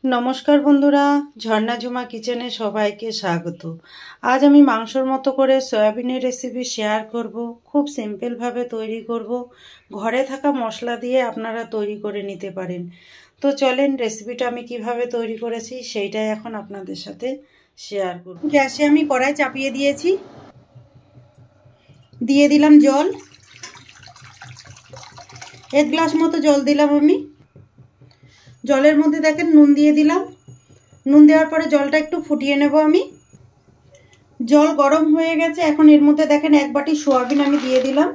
নমস্কার বন্ধুরা, ঝর্ণা ঝুমা কিচেনে সবাইকে স্বাগত। আজ আমি মাংসর মতো করে সয়াবিনের রেসিপি শেয়ার করব। খুব সিম্পলভাবে তৈরি করব। ঘরে থাকা মশলা দিয়ে আপনারা তৈরি করে নিতে পারেন। তো চলেন রেসিপিটা আমি কিভাবে তৈরি করেছি সেইটাই এখন আপনাদের সাথে শেয়ার করব। গ্যাসে আমি কড়াই চাপিয়ে দিয়েছি, দিয়ে দিলাম জল। 1 গ্লাস মতো জল দিলাম আমি। জলের মধ্যে দেখেন নুন দিয়ে দিলাম। নুন দেওয়ার পরে জলটা একটু ফুটিয়ে নেব আমি। জল গরম হয়ে গেছে, এখন এর মধ্যে দেখেন 1 বাটি সোয়াবিন আমি দিয়ে দিলাম।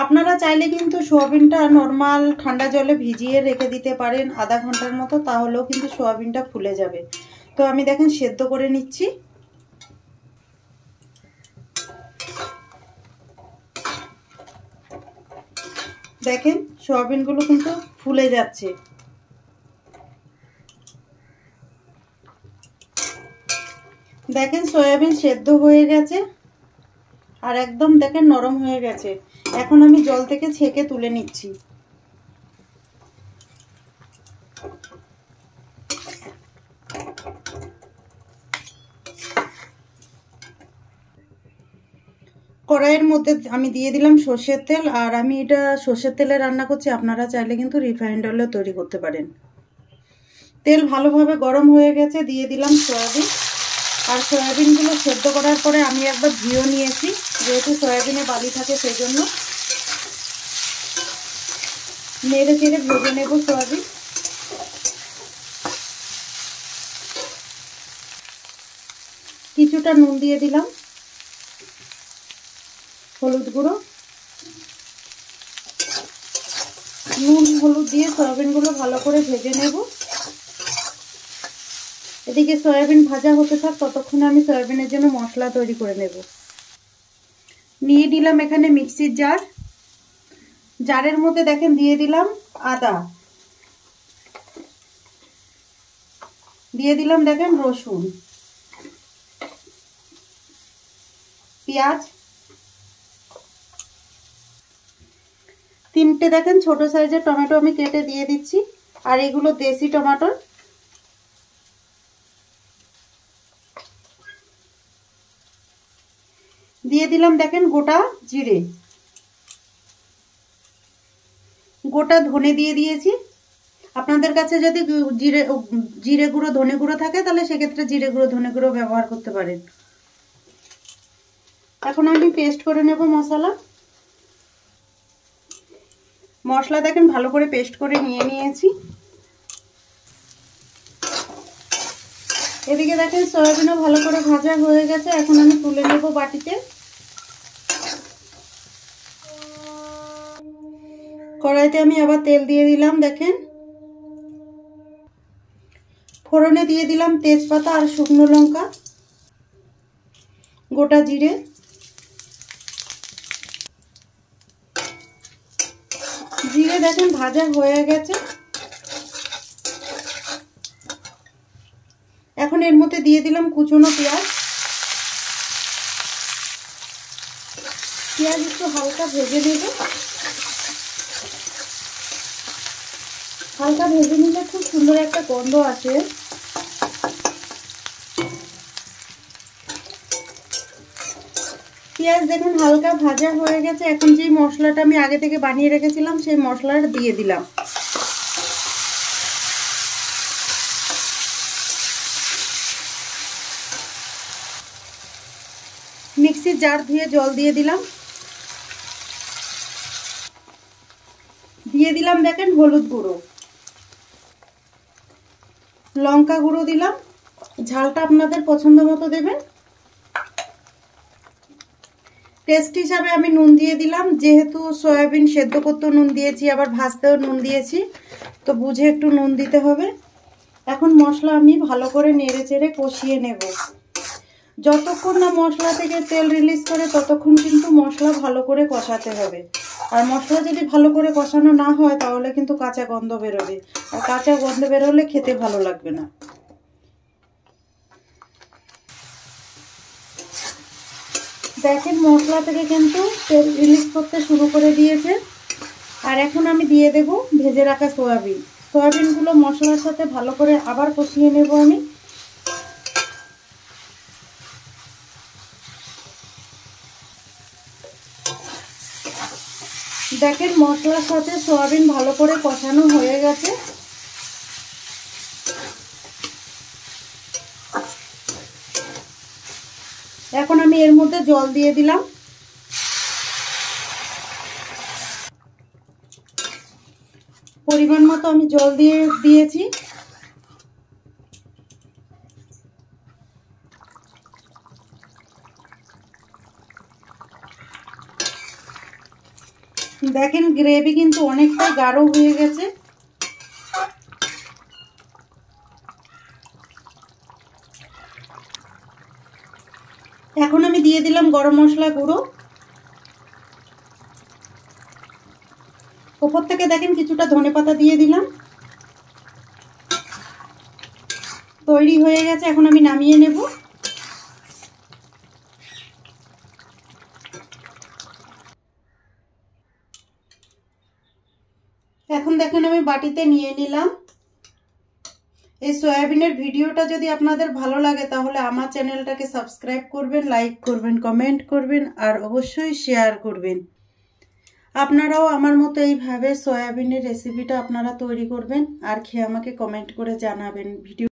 আপনারা চাইলে কিন্তু সোয়াবিনটা নর্মাল ঠান্ডা জলে ভিজিয়ে রেখে দিতে পারেন আধা ঘন্টার মতো, তাহলেও কিন্তু সোয়াবিনটা ফুলে যাবে। তো আমি দেখেন সেদ্ধ করে নিচ্ছি। দেখেন সোয়াবিনগুলো কিন্তু ফুলে যাচ্ছে। দেখেন সয়াবিন সেদ্ধ হয়ে গেছে আর একদম দেখেন নরম হয়ে গেছে। এখন আমি জল থেকে ছেঁকে তুলে নিচ্ছি। কড়াইয়ের মধ্যে আমি দিয়ে দিলাম সর্ষের তেল, আর আমি এটা সর্ষের তেলে রান্না করছি, আপনারা চাইলে কিন্তু রিফাইন্ড অয়েলও তৈরি করতে পারেন। তেল ভালোভাবে গরম হয়ে গেছে, দিয়ে দিলাম সয়াবিন। আর সয়াবিনগুলো সেদ্ধ করার পরে আমি একবার ধুয়ে নিয়েছি, যেহেতু সয়াবিনে বালি থাকে সেই জন্য। নেড়ে চেড়ে ভেজে নেব সয়াবিন। কিছুটা নুন দিয়ে দিলাম, হলুদ গুঁড়ো, নুন হলুদ দিয়ে সয়াবিনগুলো ভালো করে ভেজে নেব। এদিকে সয়াবিন ভাজা হতে থাক, ততক্ষণে আমি সয়াবিনের জন্য মশলা তৈরি করে নেব। নিয়ে দিলাম এখানে মিক্সির জার। জারের মধ্যে দেখেন দিয়ে দিলাম আদা, দিয়ে দিলাম দেখেন রসুন, পেঁয়াজ, 3টে দেখেন ছোট সাইজের টমেটো আমি কেটে দিয়ে দিচ্ছি। আর এগুলো দেশি টমেটো। দিয়ে দিলাম দেখেন গোটা জিরে, গোটা ধনে দিয়ে দিয়েছি। আপনাদের কাছে যদি জিরে গুঁড়ো ধনে গুঁড়ো থাকে তাহলে সেক্ষেত্রে জিরে গুঁড়ো ধনে গুঁড়ো ব্যবহার করতে পারেন। এখন আমি পেস্ট করে নেব মশলা দেখেন ভালো করে পেস্ট করে নিয়ে নিয়েছি। এদিকে দেখেন সয়াবিনও ভালো করে ভাজা হয়ে গেছে, এখন আমি তুলে নেব বাটিতে। কড়াইতে আমি আবার তেল দিয়ে দিলাম। দেখেন ফোড়নে দিয়ে দিলাম তেজপাতা আর শুকনো লঙ্কা, গোটা জিরে, জিরে দেখেন ভাজা হয়ে গেছে। এখন এর মধ্যে দিয়ে দিলাম কুচনো পেঁয়াজ। পেঁয়াজ একটু হালকা ভেজে নেব। হালকা ভেজে নিলে খুব সুন্দর একটা গন্ধ আসে। পেঁয়াজ দেখুন হালকা ভাজা হয়ে গেছে। এখন যে মশলাটা আমি আগে থেকে বানিয়ে রেখেছিলাম সেই মশলাটা দিয়ে দিলাম। মিক্সির জার ধুয়ে জল দিয়ে দিলাম। দিয়ে দিলাম দেখেন হলুদ গুঁড়ো, লঙ্কা গুঁড়ো দিলাম। ঝালটা আপনাদের পছন্দ মতো দেবেন। টেস্ট হিসাবে আমি নুন দিয়ে দিলাম, যেহেতু সয়াবিন সেদ্ধ করতেও নুন দিয়েছি আবার ভাজতেও নুন দিয়েছি, তো বুঝে একটু নুন দিতে হবে। এখন মশলা আমি ভালো করে নেড়ে চেড়ে কষিয়ে নেব। যতক্ষণ না মশলা থেকে তেল রিলিজ করে ততক্ষণ কিন্তু মশলা ভালো করে কষাতে হবে। আর মশলা যদি ভালো করে কষানো না হয় তাহলে কিন্তু কাঁচা গন্ধ বেরোবে, আর কাঁচা গন্ধ বেরোলে খেতে ভালো লাগবে না। দেখেন মশলা থেকে কিন্তু তেল রিলিজ করতে শুরু করে দিয়েছে। আর এখন আমি দিয়ে দেব ভেজে রাখা সয়াবিন। সয়াবিনগুলো মশলার সাথে ভালো করে আবার কষিয়ে নেব আমি। দেখেন মশলার সাথে সয়াবিন ভালো করে কষানো হয়ে গেছে। এখন আমি এর মধ্যে জল দিয়ে দিলাম। পরিমাণ মতো আমি জল দিয়েছি। দেখেন গ্রেভি কিন্তু অনেকটা গাঢ় হয়ে গেছে। এখন আমি দিয়ে দিলাম গরম মশলা গুঁড়ো। উপর থেকে দেখেন কিছুটা ধনেপাতা দিয়ে দিলাম। তৈরি হয়ে গেছে, এখন আমি নামিয়ে নেব। এখন দেখেন আমি বাটিতে নিয়ে নিলাম। এই সয়াবিনের ভিডিওটা যদি আপনাদের ভালো লাগে তাহলে আমার চ্যানেলটাকে সাবস্ক্রাইব করবেন, লাইক করবেন, কমেন্ট করবেন আর অবশ্যই শেয়ার করবেন। আপনারাও আমার মতো এইভাবে সয়াবিনের রেসিপিটা আপনারা তৈরি করবেন আর খেয়ে আমাকে কমেন্ট করে জানাবেন। ভিডিও